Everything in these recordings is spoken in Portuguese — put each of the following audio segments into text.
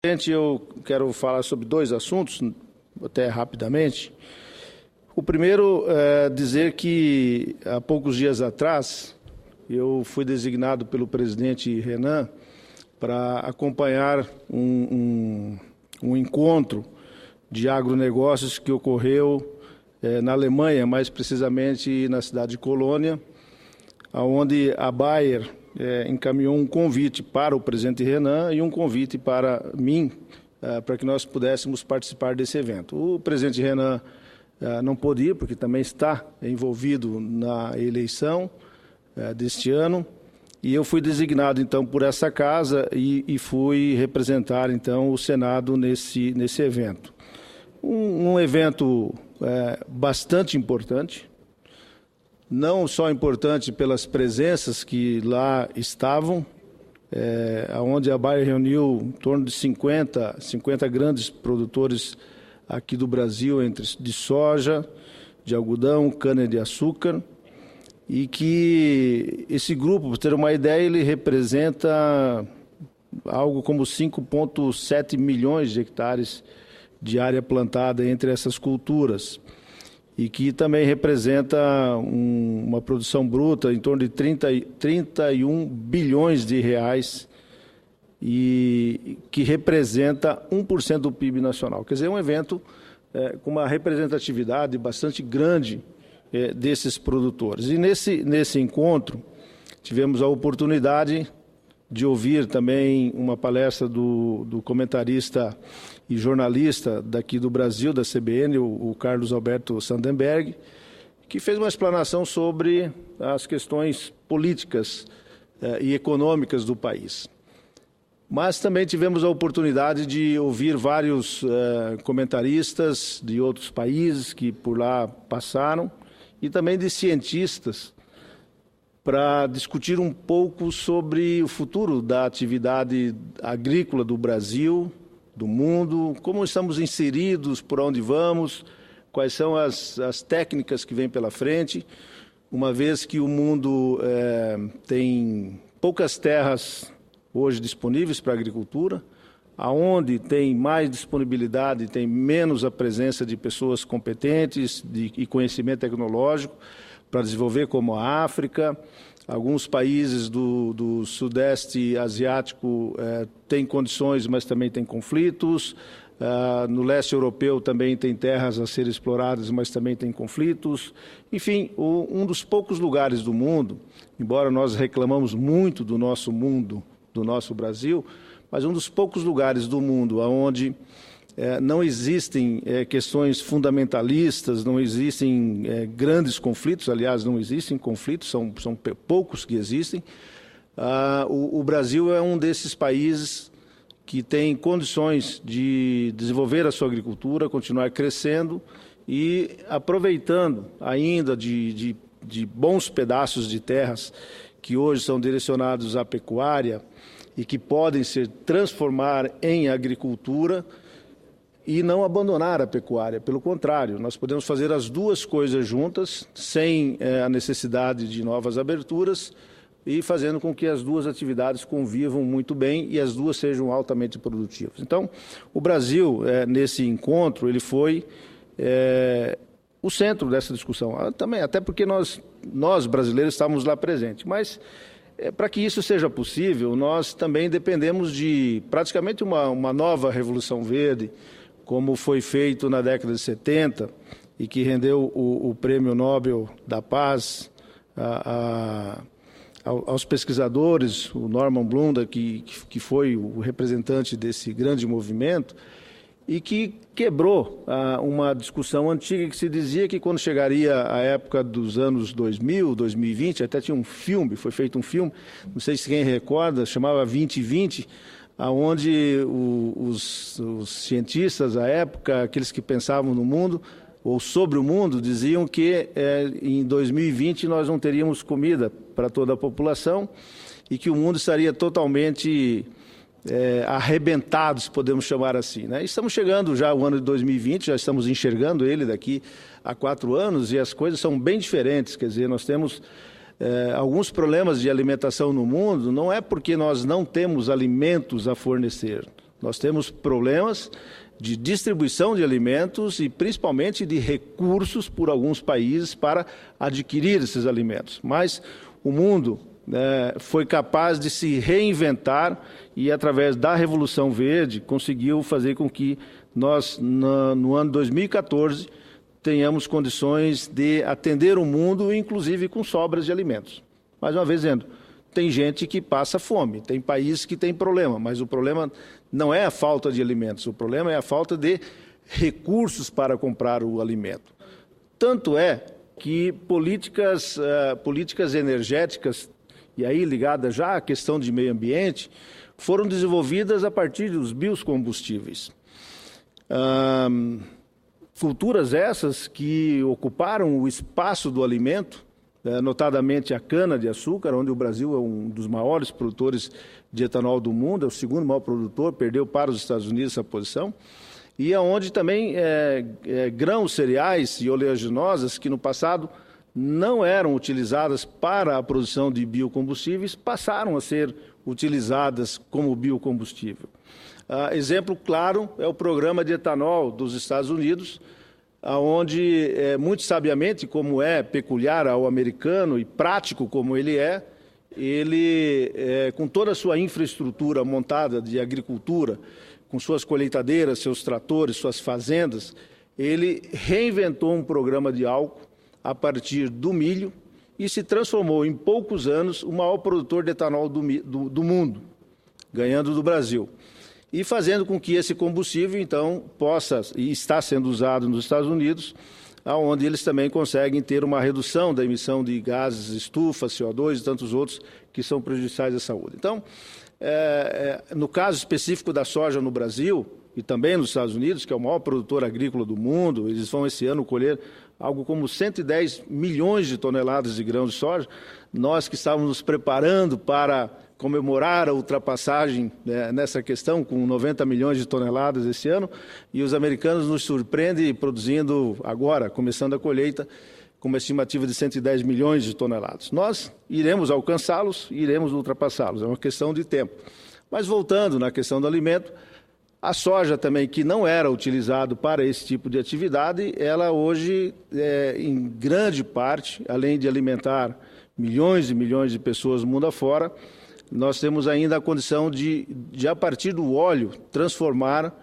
Eu quero falar sobre dois assuntos, até rapidamente. O primeiro é dizer que, há poucos dias atrás, eu fui designado pelo presidente Renan para acompanhar um encontro de agronegócios que ocorreu na Alemanha, mais precisamente na cidade de Colônia, onde a Bayer encaminhou um convite para o presidente Renan e um convite para mim, para que nós pudéssemos participar desse evento. O presidente Renan não pôde ir, porque também está envolvido na eleição deste ano, e eu fui designado, então, por essa casa e fui representar, então, o Senado nesse evento. Um evento bastante importante, não só importante pelas presenças que lá estavam, onde a Bayer reuniu em torno de 50 grandes produtores aqui do Brasil, de soja, de algodão, cana-de-açúcar, e que esse grupo, para ter uma ideia, ele representa algo como 5,7 milhões de hectares de área plantada entre essas culturas, e que também representa uma produção bruta em torno de 31 bilhões de reais, e que representa 1% do PIB nacional. Quer dizer, um evento com uma representatividade bastante grande desses produtores. E nesse encontro tivemos a oportunidade de ouvir também uma palestra do comentarista e jornalista daqui do Brasil, da CBN, o Carlos Alberto Sandenberg, que fez uma explanação sobre as questões políticas e econômicas do país. Mas também tivemos a oportunidade de ouvir vários comentaristas de outros países que por lá passaram e também de cientistas para discutir um pouco sobre o futuro da atividade agrícola do Brasil, do mundo, como estamos inseridos, por onde vamos, quais são as técnicas que vêm pela frente, uma vez que o mundo tem poucas terras hoje disponíveis para a agricultura, aonde tem mais disponibilidade, tem menos a presença de pessoas competentes e conhecimento tecnológico para desenvolver, como a África. Alguns países do Sudeste Asiático têm condições, mas também têm conflitos. No leste europeu também tem terras a serem exploradas, mas também tem conflitos. Enfim, um dos poucos lugares do mundo, embora nós reclamamos muito do nosso mundo, do nosso Brasil, mas um dos poucos lugares do mundo onde não existem questões fundamentalistas, não existem grandes conflitos, aliás, não existem conflitos, são poucos que existem. O Brasil é um desses países que tem condições de desenvolver a sua agricultura, continuar crescendo e aproveitando ainda de bons pedaços de terras que hoje são direcionados à pecuária e que podem se transformar em agricultura e não abandonar a pecuária. Pelo contrário, nós podemos fazer as duas coisas juntas, sem a necessidade de novas aberturas e fazendo com que as duas atividades convivam muito bem e as duas sejam altamente produtivas. Então, o Brasil, nesse encontro, ele foi o centro dessa discussão, também, até porque nós brasileiros estávamos lá presentes, mas para que isso seja possível, nós também dependemos de praticamente uma nova revolução verde, como foi feito na década de 70 e que rendeu o Prêmio Nobel da Paz aos pesquisadores, o Norman Blunda, que foi o representante desse grande movimento, e que quebrou uma discussão antiga que se dizia que quando chegaria a época dos anos 2000, 2020, até tinha um filme, foi feito um filme, não sei se quem recorda, chamava 2020, onde os cientistas à época, aqueles que pensavam no mundo ou sobre o mundo, diziam que em 2020 nós não teríamos comida para toda a população e que o mundo estaria totalmente arrebentados, podemos chamar assim, né? Estamos chegando já ao ano de 2020, já estamos enxergando ele daqui a 4 anos e as coisas são bem diferentes. Quer dizer, nós temos alguns problemas de alimentação no mundo, não é porque nós não temos alimentos a fornecer. Nós temos problemas de distribuição de alimentos e principalmente de recursos por alguns países para adquirir esses alimentos. Mas o mundo foi capaz de se reinventar e, através da Revolução Verde, conseguiu fazer com que nós, no ano 2014, tenhamos condições de atender o mundo, inclusive com sobras de alimentos. Mais uma vez dizendo, tem gente que passa fome, tem países que têm problema, mas o problema não é a falta de alimentos, o problema é a falta de recursos para comprar o alimento. Tanto é que políticas energéticas, e aí ligada já à questão de meio ambiente, foram desenvolvidas a partir dos biocombustíveis. Culturas essas que ocuparam o espaço do alimento, notadamente a cana-de-açúcar, onde o Brasil é um dos maiores produtores de etanol do mundo, é o segundo maior produtor, perdeu para os Estados Unidos essa posição, e aonde também grãos, cereais e oleaginosas que no passado não eram utilizadas para a produção de biocombustíveis, passaram a ser utilizadas como biocombustível. Exemplo claro é o programa de etanol dos Estados Unidos, onde, muito sabiamente, como é peculiar ao americano e prático como ele com toda a sua infraestrutura montada de agricultura, com suas colheitadeiras, seus tratores, suas fazendas, ele reinventou um programa de álcool a partir do milho e se transformou em poucos anos o maior produtor de etanol do mundo, ganhando do Brasil. E fazendo com que esse combustível, então, possa, e está sendo usado nos Estados Unidos, onde eles também conseguem ter uma redução da emissão de gases estufa, CO2 e tantos outros que são prejudiciais à saúde. Então, no caso específico da soja no Brasil e também nos Estados Unidos, que é o maior produtor agrícola do mundo, eles vão esse ano colher algo como 110 milhões de toneladas de grãos de soja. Nós que estávamos nos preparando para comemorar a ultrapassagem nessa questão, com 90 milhões de toneladas esse ano, e os americanos nos surpreendem produzindo agora, começando a colheita, com uma estimativa de 110 milhões de toneladas. Nós iremos alcançá-los, iremos ultrapassá-los, é uma questão de tempo. Mas voltando na questão do alimento, a soja também, que não era utilizado para esse tipo de atividade, ela hoje, em grande parte, além de alimentar milhões e milhões de pessoas mundo afora, nós temos ainda a condição de a partir do óleo, transformar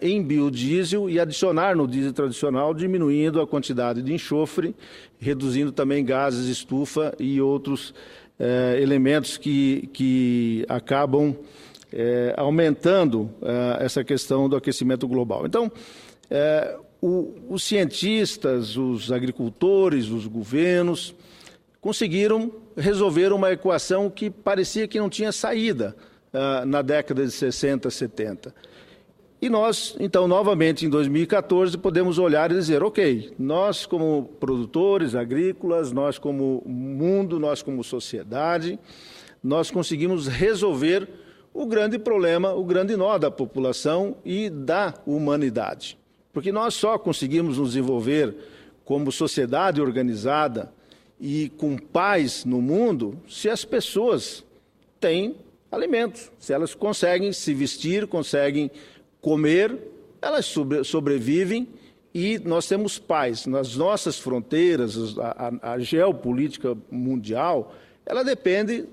em biodiesel e adicionar no diesel tradicional, diminuindo a quantidade de enxofre, reduzindo também gases estufa e outros elementos que acabam aumentando essa questão do aquecimento global. Então, os cientistas, os agricultores, os governos conseguiram resolver uma equação que parecia que não tinha saída na década de 60, 70. E nós, então, novamente, em 2014, podemos olhar e dizer, ok, nós como produtores agrícolas, nós como mundo, nós como sociedade, nós conseguimos resolver o grande problema, o grande nó da população e da humanidade. Porque nós só conseguimos nos desenvolver como sociedade organizada e com paz no mundo se as pessoas têm alimentos, se elas conseguem se vestir, conseguem comer, elas sobrevivem e nós temos paz. Nas nossas fronteiras, a geopolítica mundial, ela depende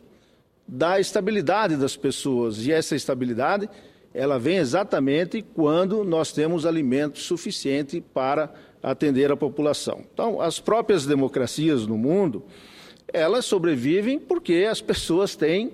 da estabilidade das pessoas e essa estabilidade ela vem exatamente quando nós temos alimento suficiente para atender a população. Então, as próprias democracias no mundo, elas sobrevivem porque as pessoas têm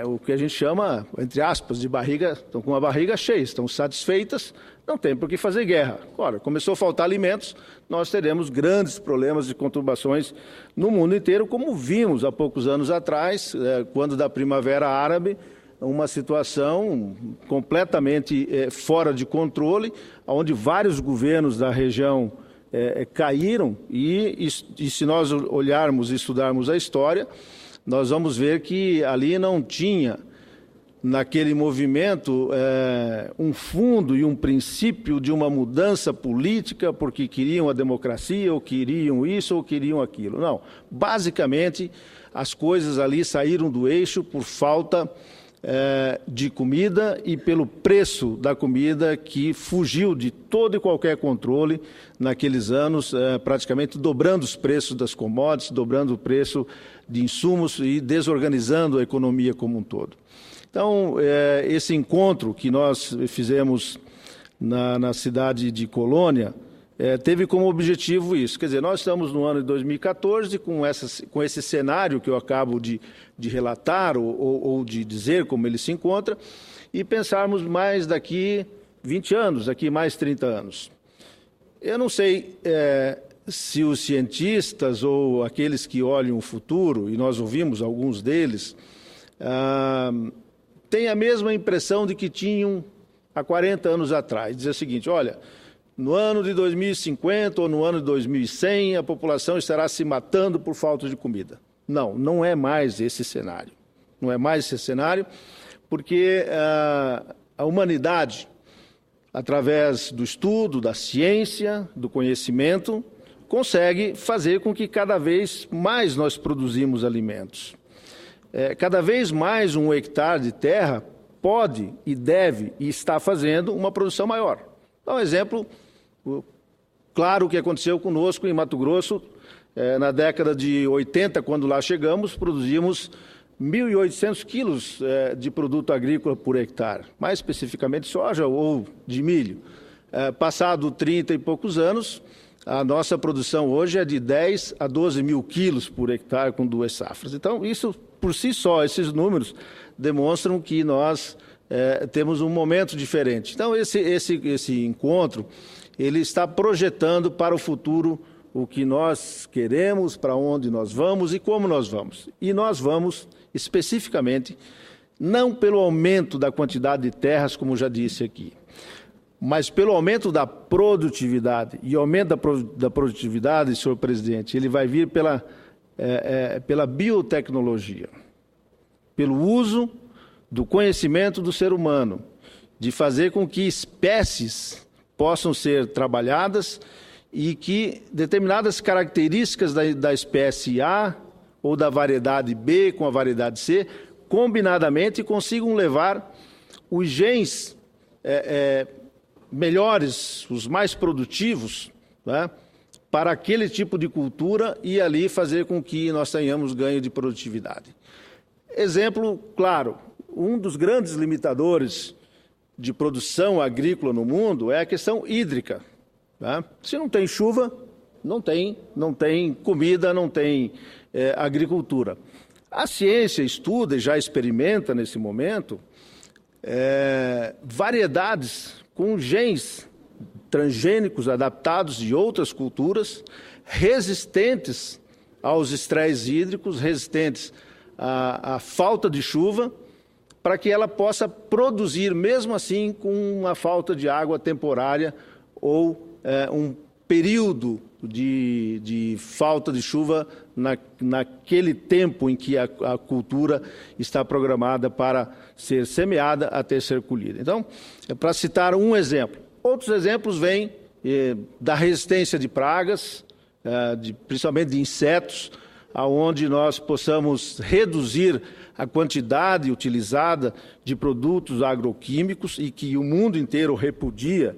o que a gente chama, entre aspas, de barriga, estão com a barriga cheia, estão satisfeitas, não tem por que fazer guerra. Agora, começou a faltar alimentos, nós teremos grandes problemas de conturbações no mundo inteiro, como vimos há poucos anos atrás, quando da Primavera Árabe, uma situação completamente fora de controle, onde vários governos da região caíram e se nós olharmos e estudarmos a história, nós vamos ver que ali não tinha, naquele movimento, um fundo e um princípio de uma mudança política porque queriam a democracia, ou queriam isso, ou queriam aquilo. Não, basicamente, as coisas ali saíram do eixo por falta de comida e pelo preço da comida, que fugiu de todo e qualquer controle naqueles anos, praticamente dobrando os preços das commodities, dobrando o preço de insumos e desorganizando a economia como um todo. Então, esse encontro que nós fizemos na cidade de Colônia teve como objetivo isso. Quer dizer, nós estamos no ano de 2014 com esse cenário que eu acabo de relatar ou de dizer como ele se encontra, e pensarmos mais daqui 20 anos, daqui mais 30 anos. Eu não sei se os cientistas ou aqueles que olham o futuro, e nós ouvimos alguns deles, têm a mesma impressão de que tinham há 40 anos atrás. Dizer o seguinte: olha, no ano de 2050 ou no ano de 2100, a população estará se matando por falta de comida. Não, não é mais esse cenário. Não é mais esse cenário, porque a humanidade, através do estudo, da ciência, do conhecimento, consegue fazer com que cada vez mais nós produzimos alimentos. Cada vez mais um hectare de terra pode e deve e está fazendo uma produção maior. Dá um exemplo claro o que aconteceu conosco em Mato Grosso. Na década de 80, quando lá chegamos, produzimos 1.800 quilos de produto agrícola por hectare, mais especificamente soja ou de milho. Passado 30 e poucos anos, a nossa produção hoje é de 10 a 12 mil quilos por hectare com 2 safras. Então, isso por si só, esses números demonstram que nós temos um momento diferente. Então, esse encontro, ele está projetando para o futuro o que nós queremos, para onde nós vamos e como nós vamos. E nós vamos, especificamente, não pelo aumento da quantidade de terras, como já disse aqui, mas pelo aumento da produtividade. E o aumento da produtividade, senhor presidente, ele vai vir pela biotecnologia, pelo uso do conhecimento do ser humano, de fazer com que espécies possam ser trabalhadas e que determinadas características da espécie A ou da variedade B com a variedade C, combinadamente, consigam levar os genes melhores, os mais produtivos, né, para aquele tipo de cultura e ali fazer com que nós tenhamos ganho de produtividade. Exemplo claro, um dos grandes limitadores de produção agrícola no mundo é a questão hídrica. Tá? Se não tem chuva, não tem comida, não tem agricultura. A ciência estuda e já experimenta nesse momento variedades com genes transgênicos adaptados de outras culturas, resistentes aos estresses hídricos, resistentes à falta de chuva, para que ela possa produzir, mesmo assim, com uma falta de água temporária ou um período de falta de chuva naquele tempo em que a cultura está programada para ser semeada até ser colhida. Então, para citar um exemplo. Outros exemplos vêm da resistência de pragas, principalmente de insetos, aonde nós possamos reduzir a quantidade utilizada de produtos agroquímicos e que o mundo inteiro repudia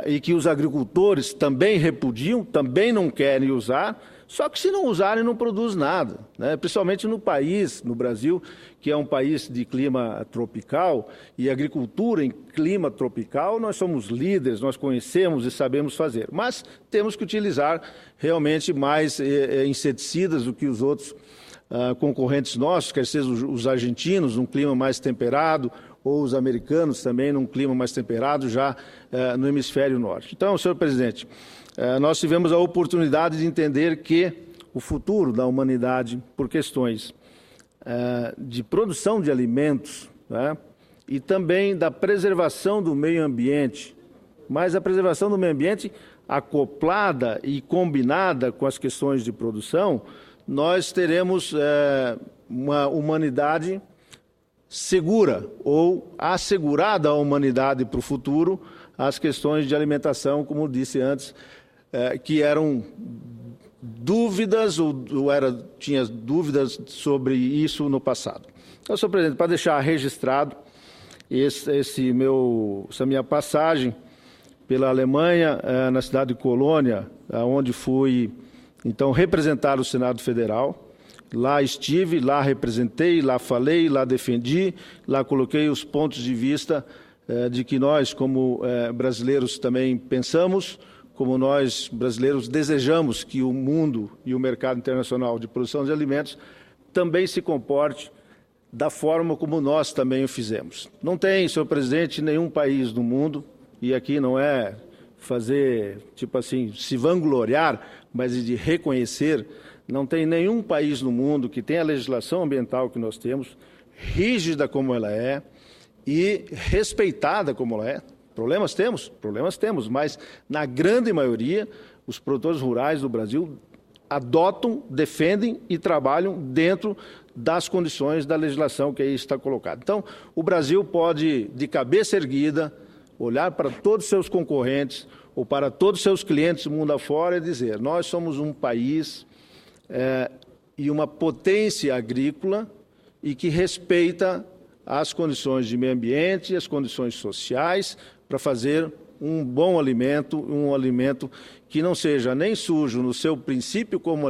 e que os agricultores também repudiam, também não querem usar, só que se não usarem não produz nada, né? Principalmente no país, no Brasil, que é um país de clima tropical e agricultura em clima tropical, nós somos líderes, nós conhecemos e sabemos fazer, mas temos que utilizar realmente mais inseticidas do que os outros concorrentes nossos, quer sejam os argentinos, num clima mais temperado, ou os americanos também num clima mais temperado, já no hemisfério norte. Então, senhor presidente, nós tivemos a oportunidade de entender que o futuro da humanidade, por questões de produção de alimentos, né, e também da preservação do meio ambiente, mas a preservação do meio ambiente acoplada e combinada com as questões de produção, nós teremos uma humanidade segura ou assegurada à humanidade para o futuro as questões de alimentação, como disse antes, que eram dúvidas ou tinha dúvidas sobre isso no passado. Então, senhor presidente, para deixar registrado essa minha passagem pela Alemanha, na cidade de Colônia, onde fui, então, representar o Senado Federal. Lá estive, lá representei, lá falei, lá defendi, lá coloquei os pontos de vista de que nós, como brasileiros, também pensamos, como nós, brasileiros, desejamos que o mundo e o mercado internacional de produção de alimentos também se comporte da forma como nós também o fizemos. Não tem, senhor presidente, nenhum país do mundo, e aqui não é fazer, tipo assim, se vangloriar, mas de reconhecer, não tem nenhum país no mundo que tenha a legislação ambiental que nós temos, rígida como ela é e respeitada como ela é. Problemas temos, mas na grande maioria, os produtores rurais do Brasil adotam, defendem e trabalham dentro das condições da legislação que aí está colocada. Então, o Brasil pode, de cabeça erguida, olhar para todos os seus concorrentes ou para todos os seus clientes mundo afora e dizer: nós somos um país e uma potência agrícola e que respeita as condições de meio ambiente e as condições sociais para fazer um bom alimento, um alimento que não seja nem sujo no seu princípio como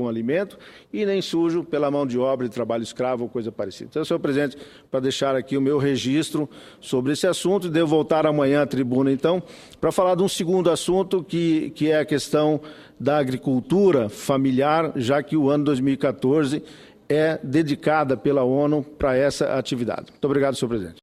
alimento e nem sujo pela mão de obra e trabalho escravo ou coisa parecida. Então, senhor presidente, para deixar aqui o meu registro sobre esse assunto, devo voltar amanhã à tribuna, então, para falar de um segundo assunto que é a questão da agricultura familiar, já que o ano 2014 é dedicada pela ONU para essa atividade. Muito obrigado, senhor presidente.